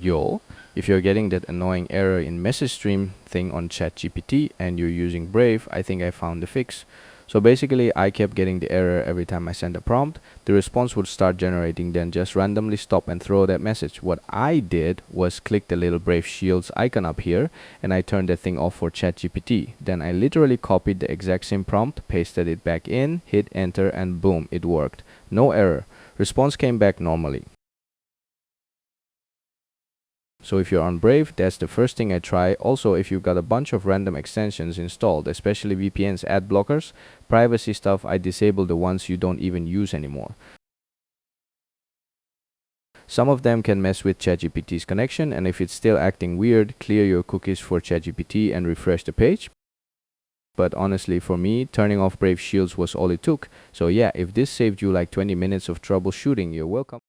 Yo, if you're getting that annoying error in message stream thing on ChatGPT and you're using Brave, I think I found the fix. So basically, I kept getting the error every time I sent a prompt. The response would start generating, then just randomly stop and throw that message. What I did was click the little Brave Shields icon up here, and I turned that thing off for ChatGPT. Then I literally copied the exact same prompt, pasted it back in, hit enter, and boom, it worked. No error. Response came back normally. So if you're on Brave, that's the first thing I try. Also, if you've got a bunch of random extensions installed, especially VPNs, ad blockers, privacy stuff, I disable the ones you don't even use anymore. Some of them can mess with ChatGPT's connection, and if it's still acting weird, clear your cookies for ChatGPT and refresh the page. But honestly, for me, turning off Brave Shields was all it took. So yeah, if this saved you like 20 minutes of troubleshooting, you're welcome.